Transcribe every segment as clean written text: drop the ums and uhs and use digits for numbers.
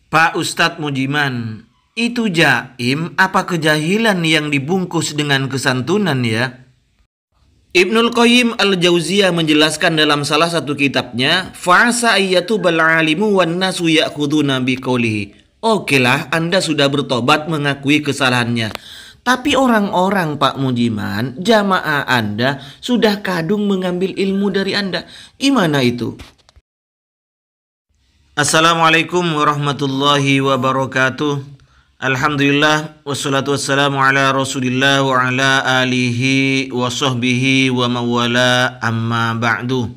Pak Ustadz Mujiman, itu jaim apa kejahilan yang dibungkus dengan kesantunan ya? Ibnul Qayyim al-Jauziyah menjelaskan dalam salah satu kitabnya, fa'asa ayyatubal alimu wan nasu ya'khuduna biqaulihi. Okelah, Anda sudah bertobat mengakui kesalahannya. Tapi orang-orang Pak Mujiman, jamaah Anda sudah kadung mengambil ilmu dari Anda. Gimana itu? Assalamualaikum warahmatullahi wabarakatuh. Alhamdulillah wassalatu wassalamu ala Rasulillah wa ala alihi wa sahbihi wa mawala amma ba'du.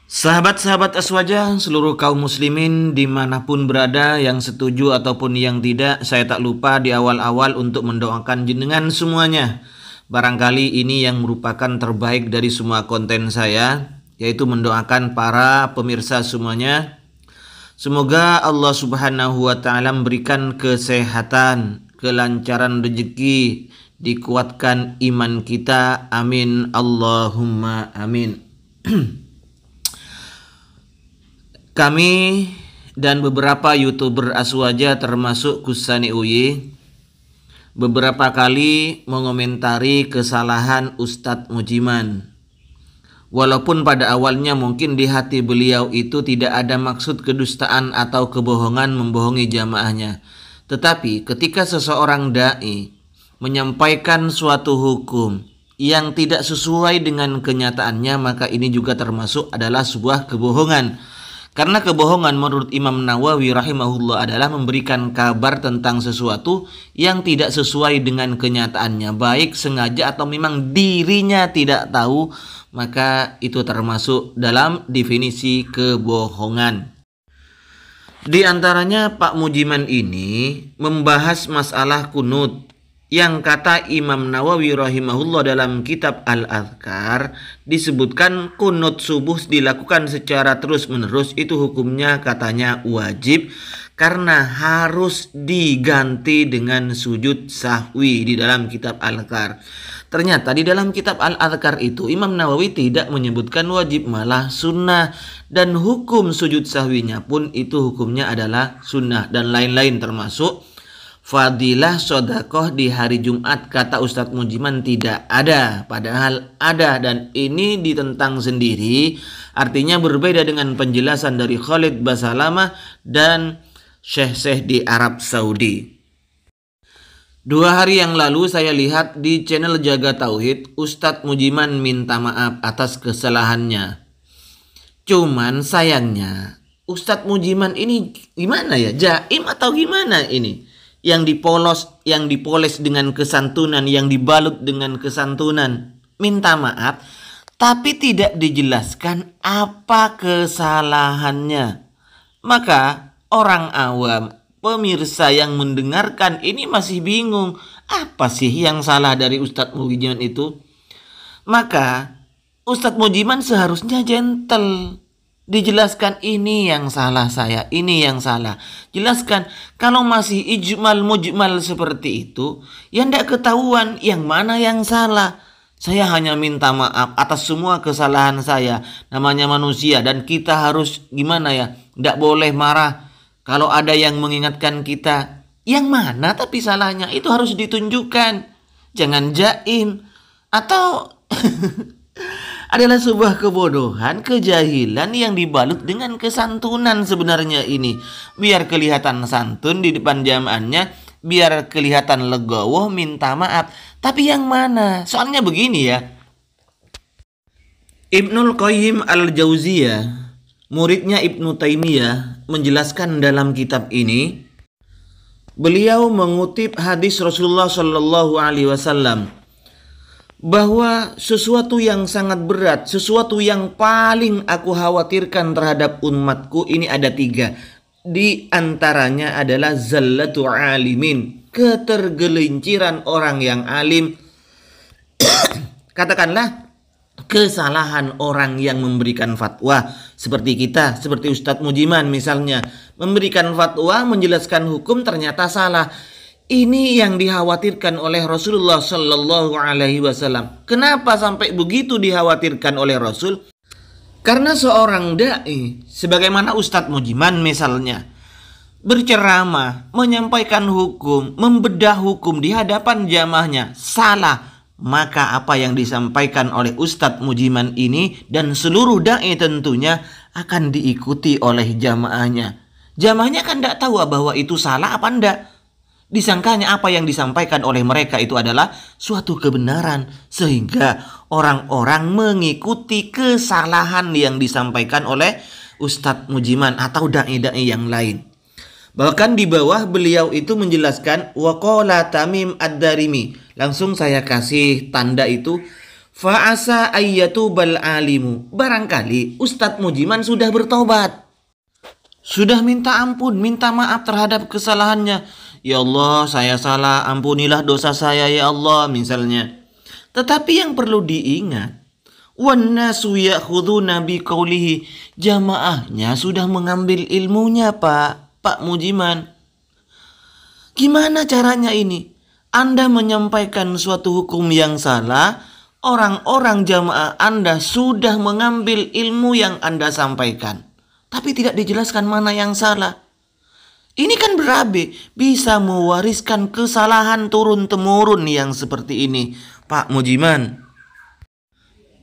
Sahabat-sahabat Aswaja, seluruh kaum muslimin dimanapun berada, yang setuju ataupun yang tidak, saya tak lupa di awal-awal untuk mendoakan jenengan semuanya. Barangkali ini yang merupakan terbaik dari semua konten saya, yaitu mendoakan para pemirsa semuanya. Semoga Allah Subhanahu wa Ta'ala memberikan kesehatan, kelancaran rezeki, dikuatkan iman kita. Amin. Allahumma amin. Kami dan beberapa YouTuber Aswaja termasuk Kusani Uyi beberapa kali mengomentari kesalahan Ustadz Mujiman. Walaupun pada awalnya mungkin di hati beliau itu tidak ada maksud kedustaan atau kebohongan membohongi jamaahnya. Tetapi ketika seseorang da'i menyampaikan suatu hukum yang tidak sesuai dengan kenyataannya, maka ini juga termasuk adalah sebuah kebohongan. Karena kebohongan menurut Imam Nawawi rahimahullah adalah memberikan kabar tentang sesuatu yang tidak sesuai dengan kenyataannya, baik sengaja atau memang dirinya tidak tahu, maka itu termasuk dalam definisi kebohongan. Di antaranya Pak Mujiman ini membahas masalah kunut, yang kata Imam Nawawi rahimahullah dalam kitab Al-Adhkar disebutkan kunut subuh dilakukan secara terus-menerus, itu hukumnya katanya wajib karena harus diganti dengan sujud sahwi di dalam kitab Al-Adhkar. Ternyata di dalam kitab Al-Adhkar itu Imam Nawawi tidak menyebutkan wajib, malah sunnah, dan hukum sujud sahwinya pun itu hukumnya adalah sunnah, dan lain-lain termasuk fadilah sodakoh di hari Jumat kata Ustadz Mujiman tidak ada, padahal ada, dan ini ditentang sendiri. Artinya berbeda dengan penjelasan dari Khalid Basalamah dan Syekh di Arab Saudi. 2 hari yang lalu saya lihat di channel Jaga Tauhid, Ustadz Mujiman minta maaf atas kesalahannya. Cuman sayangnya Ustadz Mujiman ini gimana ya, jaim atau gimana ini? Yang dipoles dengan kesantunan, yang dibalut dengan kesantunan, minta maaf, tapi tidak dijelaskan apa kesalahannya. Maka orang awam, pemirsa yang mendengarkan ini masih bingung, apa sih yang salah dari Ustadz Mujiman itu? Maka Ustadz Mujiman seharusnya gentle, dijelaskan ini yang salah saya, ini yang salah. Jelaskan. Kalau masih ijmal mujmal seperti itu, ya ndak ketahuan yang mana yang salah. Saya hanya minta maaf atas semua kesalahan saya. Namanya manusia dan kita harus gimana ya, ndak boleh marah. Kalau ada yang mengingatkan kita, yang mana tapi salahnya itu harus ditunjukkan. Jangan jaim atau adalah sebuah kebodohan, kejahilan yang dibalut dengan kesantunan sebenarnya ini. Biar kelihatan santun di depan jamaahnya, biar kelihatan legowo minta maaf. Tapi yang mana? Soalnya begini ya, Ibnul Qayyim al-Jauziyah, muridnya Ibnu Taimiyah, menjelaskan dalam kitab ini, beliau mengutip hadis Rasulullah Shallallahu Alaihi Wasallam bahwa sesuatu yang sangat berat, sesuatu yang paling aku khawatirkan terhadap umatku ini ada 3. Di antaranya adalah zallatu alimin, ketergelinciran orang yang alim. Katakanlah kesalahan orang yang memberikan fatwa, seperti kita, seperti Ustadz Mujiman misalnya, memberikan fatwa, menjelaskan hukum ternyata salah. Ini yang dikhawatirkan oleh Rasulullah Sallallahu Alaihi Wasallam. Kenapa sampai begitu dikhawatirkan oleh Rasul? Karena seorang da'i, sebagaimana Ustadz Mujiman misalnya, berceramah, menyampaikan hukum, membedah hukum di hadapan jamaahnya salah, maka apa yang disampaikan oleh Ustadz Mujiman ini dan seluruh dai tentunya akan diikuti oleh jamaahnya. Jamaahnya kan tidak tahu bahwa itu salah apa enggak. Disangkanya apa yang disampaikan oleh mereka itu adalah suatu kebenaran, sehingga orang-orang mengikuti kesalahan yang disampaikan oleh Ustadz Mujiman atau dai-dai yang lain. Bahkan di bawah beliau itu menjelaskan waqala Tamim Ad-Darimi. Langsung saya kasih tanda itu, fa'asa ayyatubal alimu. Barangkali Ustadz Mujiman sudah bertobat, sudah minta ampun, minta maaf terhadap kesalahannya. Ya Allah, saya salah, ampunilah dosa saya ya Allah, misalnya. Tetapi yang perlu diingat, wannasu ya'khuduna biqaulihi, jamaahnya sudah mengambil ilmunya, Pak Mujiman. Gimana caranya ini? Anda menyampaikan suatu hukum yang salah, orang-orang jamaah Anda sudah mengambil ilmu yang Anda sampaikan, tapi tidak dijelaskan mana yang salah. Ini kan berabe, bisa mewariskan kesalahan turun-temurun yang seperti ini, Pak Mujiman.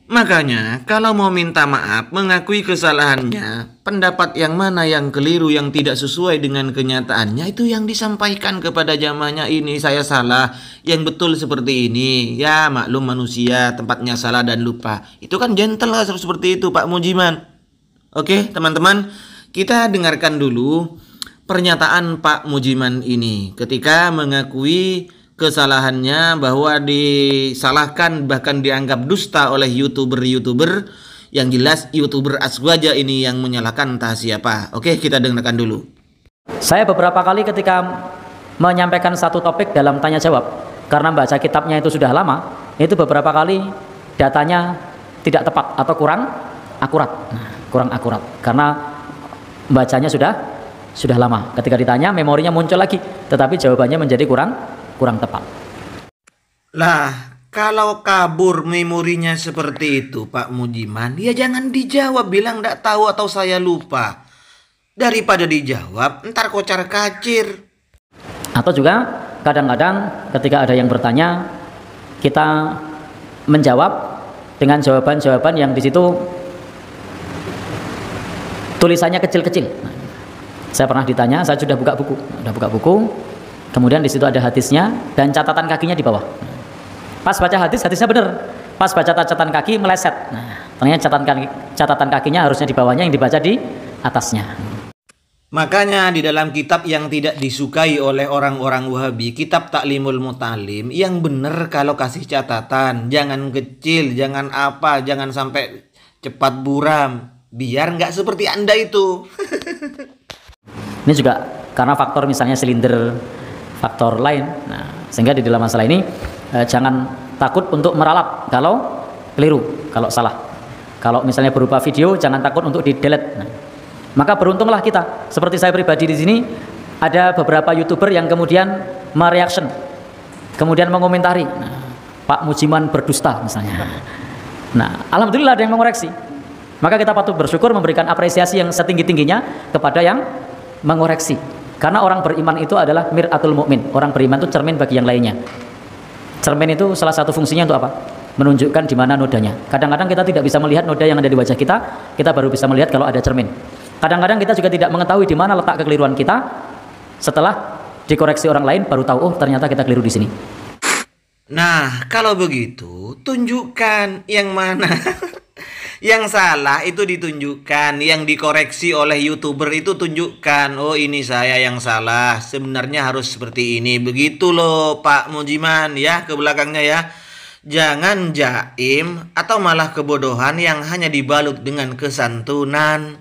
Makanya kalau mau minta maaf, mengakui kesalahannya, pendapat yang mana yang keliru, yang tidak sesuai dengan kenyataannya, itu yang disampaikan kepada jamaahnya, ini saya salah, yang betul seperti ini. Ya maklum manusia, tempatnya salah dan lupa. Itu kan gentle lah seperti itu Pak Mujiman. Oke teman-teman, kita dengarkan dulu pernyataan Pak Mujiman ini ketika mengakui kesalahannya, bahwa disalahkan bahkan dianggap dusta oleh YouTuber yang jelas YouTuber Aswaja ini yang menyalahkan entah siapa. Oke, kita dengarkan dulu. Saya beberapa kali ketika menyampaikan satu topik dalam tanya jawab, karena baca kitabnya itu sudah lama, itu beberapa kali datanya tidak tepat atau kurang akurat karena bacanya sudah lama. Ketika ditanya memorinya muncul lagi, tetapi jawabannya menjadi kurang tepat. Lah, kalau kabur memorinya seperti itu Pak Mujiman, ya jangan dijawab, bilang tidak tahu atau saya lupa. Daripada dijawab, ntar kocar kacir. Atau juga kadang-kadang ketika ada yang bertanya, kita menjawab dengan jawaban-jawaban yang di situ tulisannya kecil-kecil. Saya pernah ditanya, saya sudah buka buku, kemudian di situ ada hadisnya dan catatan kakinya di bawah. Pas baca hadisnya benar. Pas baca catatan kaki meleset. Nah, ternyata catatan kakinya harusnya di bawahnya, yang dibaca di atasnya. Makanya di dalam kitab yang tidak disukai oleh orang-orang Wahabi, kitab Ta'limul Mutalim, yang benar kalau kasih catatan, jangan kecil, jangan apa, jangan sampai cepat buram, biar nggak seperti Anda itu. Ini juga karena faktor misalnya silinder, faktor lain. Nah, sehingga di dalam masalah ini jangan takut untuk meralat kalau keliru, kalau salah. Kalau misalnya berupa video, jangan takut untuk di-delete. Nah, maka beruntunglah kita. Seperti saya pribadi di sini, ada beberapa YouTuber yang kemudian mereaction, kemudian mengomentari, Pak Mujiman berdusta misalnya. Nah, alhamdulillah ada yang mengoreksi. Maka kita patut bersyukur, memberikan apresiasi yang setinggi-tingginya kepada yang mengoreksi. Karena orang beriman itu adalah mir'atul mu'min. Orang beriman itu cermin bagi yang lainnya. Cermin itu salah satu fungsinya untuk apa? Menunjukkan di mana nodanya. Kadang-kadang kita tidak bisa melihat noda yang ada di wajah kita, kita baru bisa melihat kalau ada cermin. Kadang-kadang kita juga tidak mengetahui di mana letak kekeliruan kita, setelah dikoreksi orang lain baru tahu, oh ternyata kita keliru di sini. Nah, kalau begitu tunjukkan yang mana. Yang salah itu ditunjukkan, yang dikoreksi oleh YouTuber itu tunjukkan, oh ini saya yang salah, sebenarnya harus seperti ini. Begitu loh Pak Mujiman ya, ke belakangnya ya. Jangan jaim atau malah kebodohan yang hanya dibalut dengan kesantunan.